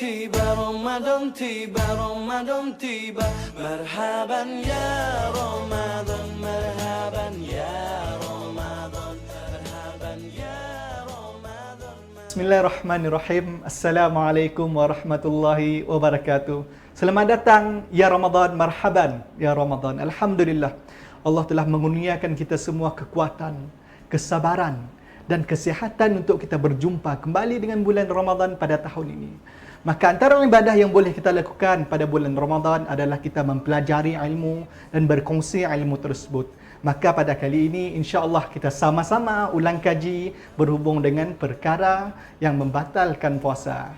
tiba, Ramadan tiba. Marhaban ya Ramadan, marhaban ya Ramadan, marhaban ya Ramadan. Bismillahirrahmanirrahim. Assalamualaikum warahmatullahi wabarakatuh. Selamat datang ya Ramadan, marhaban ya Ramadan. Alhamdulillah, Allah telah mengurniakan kita semua kekuatan, kesabaran dan kesihatan untuk kita berjumpa kembali dengan bulan Ramadan pada tahun ini. Maka antara ibadah yang boleh kita lakukan pada bulan Ramadan adalah kita mempelajari ilmu dan berkongsi ilmu tersebut. Maka pada kali ini insya-Allah kita sama-sama ulang kaji berhubung dengan perkara yang membatalkan puasa.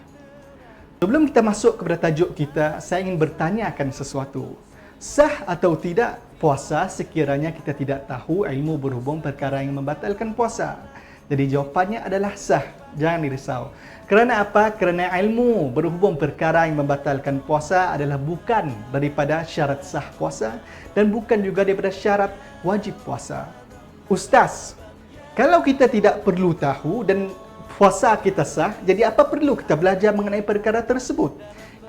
Sebelum kita masuk kepada tajuk kita, saya ingin bertanyakan sesuatu. Sah atau tidak puasa sekiranya kita tidak tahu ilmu berhubung perkara yang membatalkan puasa? Jadi jawapannya adalah sah. Jangan risau. Kerana apa? Kerana ilmu berhubung perkara yang membatalkan puasa adalah bukan daripada syarat sah puasa dan bukan juga daripada syarat wajib puasa. Ustaz, kalau kita tidak perlu tahu dan puasa kita sah, jadi apa perlu kita belajar mengenai perkara tersebut?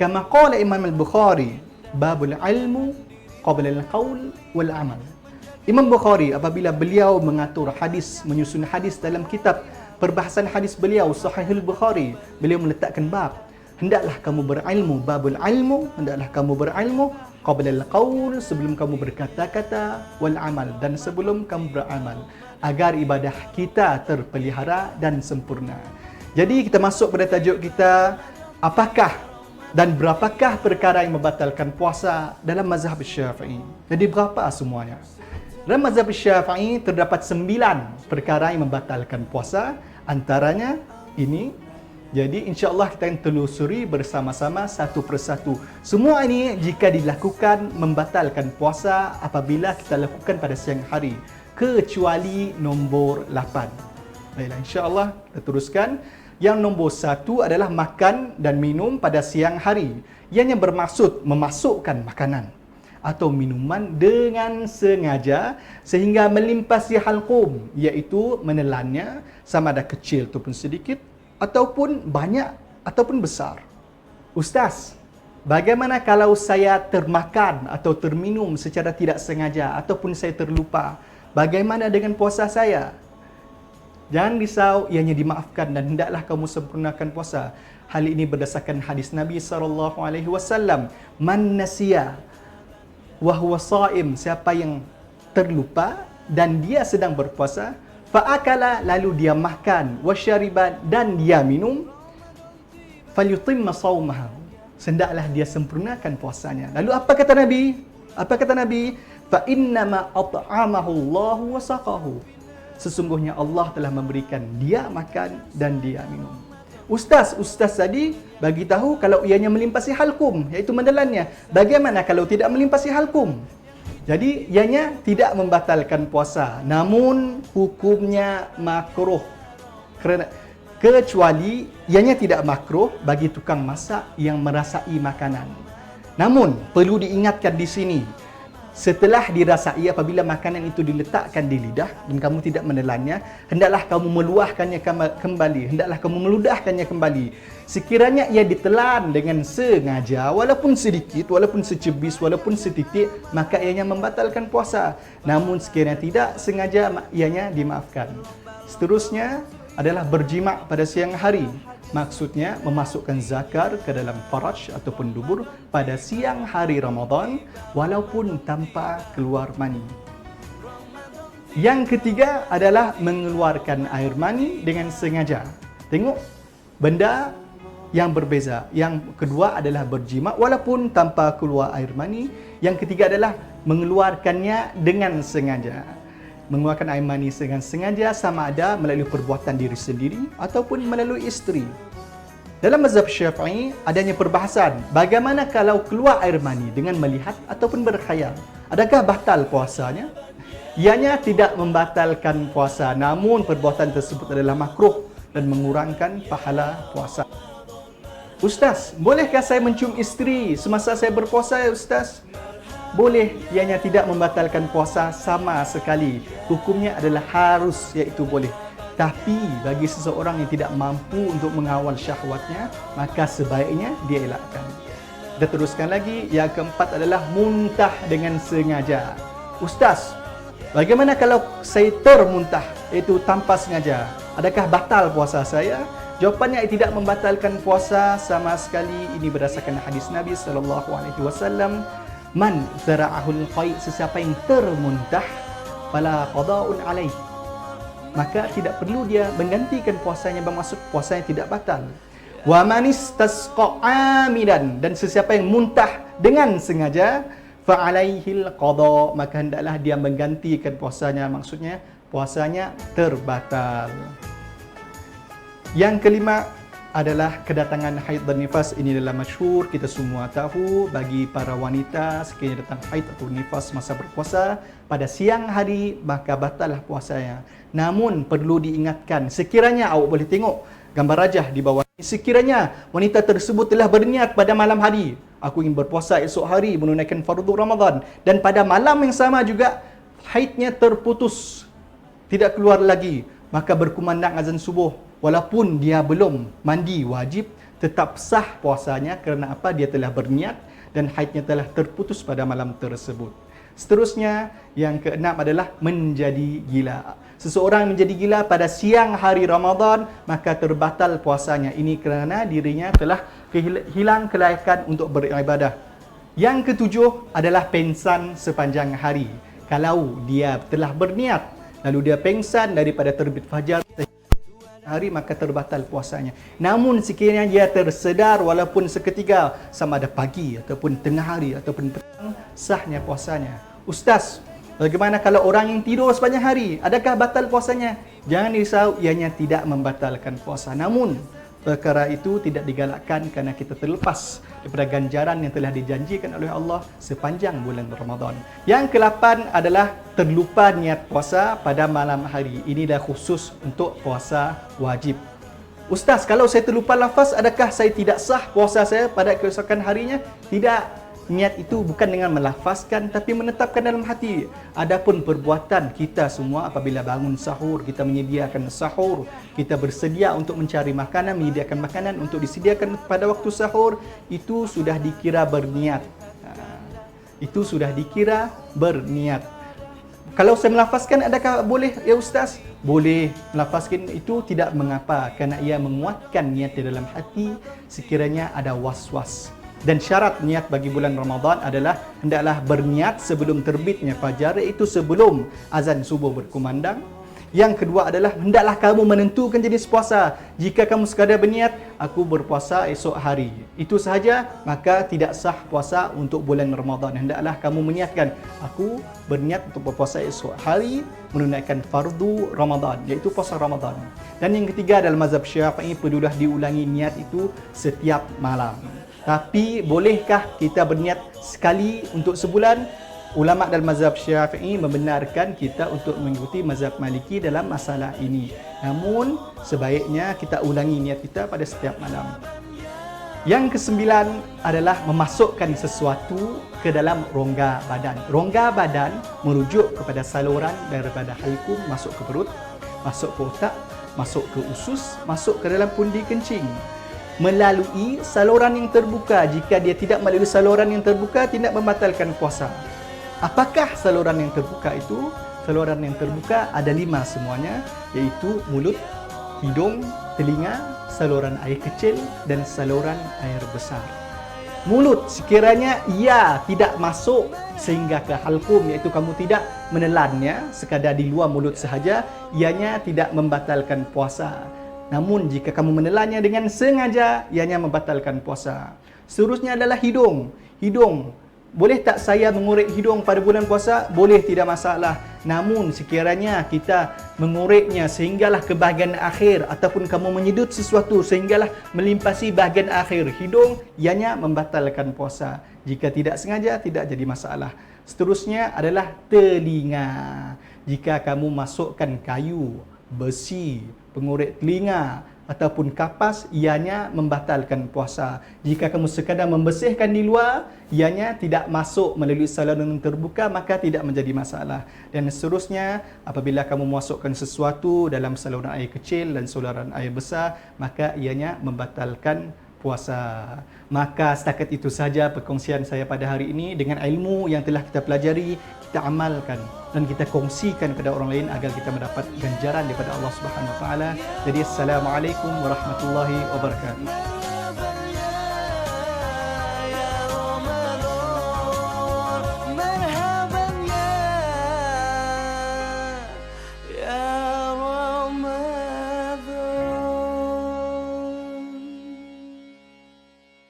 Kama qala Imam Al-Bukhari, babul ilmu qabla al-qaul wal amal. Imam Bukhari apabila beliau mengatur hadis, menyusun hadis dalam kitab perbahasan hadis beliau Sahihul Bukhari, beliau meletakkan bab, hendaklah kamu berilmu, babul ilmu, hendaklah kamu berilmu qabla al-qaul, sebelum kamu berkata-kata, wal amal, dan sebelum kamu beramal, agar ibadah kita terpelihara dan sempurna. Jadi kita masuk pada tajuk kita, apakah dan berapakah perkara yang membatalkan puasa dalam mazhab Syafi'i. Jadi berapa semuanya? Dalam mazhab Syafi'i terdapat 9 perkara yang membatalkan puasa, antaranya ini. Jadi insya-Allah kita akan telusuri bersama-sama satu persatu. Semua ini jika dilakukan membatalkan puasa apabila kita lakukan pada siang hari, kecuali nombor 8. Baiklah, insya-Allah kita teruskan. Yang nombor 1 adalah makan dan minum pada siang hari. Ianya bermaksud memasukkan makanan atau minuman dengan sengaja sehingga melimpasi halqum, iaitu menelannya sama ada kecil ataupun sedikit ataupun banyak ataupun besar. Ustaz, bagaimana kalau saya termakan atau terminum secara tidak sengaja ataupun saya terlupa? Bagaimana dengan puasa saya? Jangan risau, ianya dimaafkan dan hendaklah kamu sempurnakan puasa. Hal ini berdasarkan hadis Nabi SAW. Man nasiya wa huwa shaim, siapa yang terlupa dan dia sedang berpuasa, fa akala, lalu dia makan, wa syariba, dan dia minum, falyutimma shaumahu, hendaklah dia sempurnakan puasanya. Lalu apa kata Nabi? Apa kata Nabi? Fa innama at'amahu Allah wa saqahu, sesungguhnya Allah telah memberikan dia makan dan dia minum. Ustaz tadi bagi tahu kalau ianya melimpasi halkum, iaitu menelannya. Bagaimana kalau tidak melimpasi halkum? Jadi ianya tidak membatalkan puasa, namun hukumnya makruh. Kerana kecuali ianya tidak makruh bagi tukang masak yang merasai makanan. Namun perlu diingatkan di sini, setelah dirasai, apabila makanan itu diletakkan di lidah dan kamu tidak menelannya, hendaklah kamu meluahkannya kembali, hendaklah kamu meludahkannya kembali. Sekiranya ia ditelan dengan sengaja, walaupun sedikit, walaupun secebis, walaupun setitik, maka ianya membatalkan puasa. Namun sekiranya tidak sengaja, ianya dimaafkan. Seterusnya adalah berjima' pada siang hari. Maksudnya memasukkan zakar ke dalam faraj ataupun dubur pada siang hari Ramadan walaupun tanpa keluar mani. Yang ketiga adalah mengeluarkan air mani dengan sengaja. Tengok benda yang berbeza. Yang kedua adalah berjima' walaupun tanpa keluar air mani. Yang ketiga adalah mengeluarkannya dengan sengaja. Mengeluarkan air mani dengan sengaja sama ada melalui perbuatan diri sendiri ataupun melalui isteri. Dalam mazhab Syafi'i adanya perbahasan, bagaimana kalau keluar air mani dengan melihat ataupun berkhayal? Adakah batal puasanya? Ianya tidak membatalkan puasa, namun perbuatan tersebut adalah makruh dan mengurangkan pahala puasa. Ustaz, bolehkah saya mencium isteri semasa saya berpuasa ya Ustaz? Boleh, ianya tidak membatalkan puasa sama sekali. Hukumnya adalah harus, iaitu boleh. Tapi bagi seseorang yang tidak mampu untuk mengawal syahwatnya, maka sebaiknya dia elakkan. Kita teruskan lagi. Yang keempat adalah muntah dengan sengaja. Ustaz, bagaimana kalau saya termuntah, iaitu tanpa sengaja? Adakah batal puasa saya? Jawapannya tidak membatalkan puasa sama sekali. Ini berdasarkan hadis Nabi SAW. Man zara'ahul qaid, sesiapa yang termuntah, fala qada'un alaih, maka tidak perlu dia menggantikan puasanya, bermaksud puasanya tidak batal. Wa man istasqa amidan, dan sesiapa yang muntah dengan sengaja, fa alaihil qada, maka hendaklah dia menggantikan puasanya, maksudnya puasanya terbatal. Yang kelima adalah kedatangan haid dan nifas. Ini adalah masyhur, kita semua tahu. Bagi para wanita, sekiranya datang haid atau nifas masa berpuasa pada siang hari, maka batallah puasanya. Namun perlu diingatkan, sekiranya awak boleh tengok gambar rajah di bawah ini, sekiranya wanita tersebut telah berniat pada malam hari, aku ingin berpuasa esok hari menunaikan fardu Ramadan, dan pada malam yang sama juga haidnya terputus, tidak keluar lagi, maka berkumandang azan subuh, walaupun dia belum mandi wajib, tetap sah puasanya. Kerana apa? Dia telah berniat dan haidnya telah terputus pada malam tersebut. Seterusnya, yang keenam adalah menjadi gila. Seseorang menjadi gila pada siang hari Ramadan, maka terbatal puasanya. Ini kerana dirinya telah hilang kelayakan untuk beribadah. Yang ketujuh adalah pengsan sepanjang hari. Kalau dia telah berniat, lalu dia pengsan daripada terbit fajar hari, maka terbatal puasanya. Namun sekiranya dia tersedar walaupun seketika, sama ada pagi ataupun tengah hari ataupun petang, sahnya puasanya. Ustaz, bagaimana kalau orang yang tidur sepanjang hari? Adakah batal puasanya? Jangan risau, ianya tidak membatalkan puasa. Namun perkara itu tidak digalakkan kerana kita terlepas daripada ganjaran yang telah dijanjikan oleh Allah sepanjang bulan Ramadan. Yang ke-8 adalah terlupa niat puasa pada malam hari. Ini dah khusus untuk puasa wajib. Ustaz, kalau saya terlupa lafaz, adakah saya tidak sah puasa saya pada keesokan harinya? Tidak. Niat itu bukan dengan melafazkan, tapi menetapkan dalam hati. Adapun perbuatan kita semua, apabila bangun sahur, kita menyediakan sahur, kita bersedia untuk mencari makanan, menyediakan makanan untuk disediakan pada waktu sahur, itu sudah dikira berniat. Itu sudah dikira berniat. Kalau saya melafazkan, adakah boleh ya Ustaz? Boleh. Melafazkan itu tidak mengapa, kerana ia menguatkan niat di dalam hati sekiranya ada was-was. Dan syarat niat bagi bulan Ramadan adalah hendaklah berniat sebelum terbitnya fajar, iaitu sebelum azan subuh berkumandang. Yang kedua adalah hendaklah kamu menentukan jenis puasa. Jika kamu sekadar berniat, aku berpuasa esok hari, itu sahaja, maka tidak sah puasa untuk bulan Ramadan. Hendaklah kamu menyiapkan, aku berniat untuk berpuasa esok hari menunaikan fardu Ramadan, iaitu puasa Ramadan. Dan yang ketiga adalah mazhab Syafi'i, perlulah diulangi niat itu setiap malam. Tapi bolehkah kita berniat sekali untuk sebulan? Ulama dalam mazhab Syafi'i membenarkan kita untuk mengikuti mazhab Maliki dalam masalah ini. Namun sebaiknya kita ulangi niat kita pada setiap malam. Yang kesembilan adalah memasukkan sesuatu ke dalam rongga badan. Rongga badan merujuk kepada saluran daripada halkum masuk ke perut, masuk ke otak, masuk ke usus, masuk ke dalam pundi kencing. Melalui saluran yang terbuka. Jika dia tidak melalui saluran yang terbuka, tidak membatalkan puasa. Apakah saluran yang terbuka itu? Saluran yang terbuka ada 5 semuanya, iaitu mulut, hidung, telinga, saluran air kecil dan saluran air besar. Mulut, sekiranya ia tidak masuk sehingga ke halkum, iaitu kamu tidak menelannya, sekadar di luar mulut sahaja, ianya tidak membatalkan puasa. Namun jika kamu menelannya dengan sengaja, ianya membatalkan puasa. Seterusnya adalah hidung. Hidung, boleh tak saya mengorek hidung pada bulan puasa? Boleh, tidak masalah. Namun sekiranya kita mengoreknya sehinggalah ke bahagian akhir, ataupun kamu menyedut sesuatu sehinggalah melimpasi bahagian akhir hidung, ianya membatalkan puasa. Jika tidak sengaja, tidak jadi masalah. Seterusnya adalah telinga. Jika kamu masukkan kayu, besi, pengorek telinga ataupun kapas, ianya membatalkan puasa. Jika kamu sekadar membersihkan di luar, ianya tidak masuk melalui saluran terbuka, maka tidak menjadi masalah. Dan seterusnya, apabila kamu memasukkan sesuatu dalam saluran air kecil dan saluran air besar, maka ianya membatalkan puasa. Maka setakat itu saja perkongsian saya pada hari ini. Dengan ilmu yang telah kita pelajari, kita amalkan dan kita kongsikan kepada orang lain agar kita mendapat ganjaran daripada Allah Subhanahu Wa Taala. Jadi assalamualaikum warahmatullahi wabarakatuh.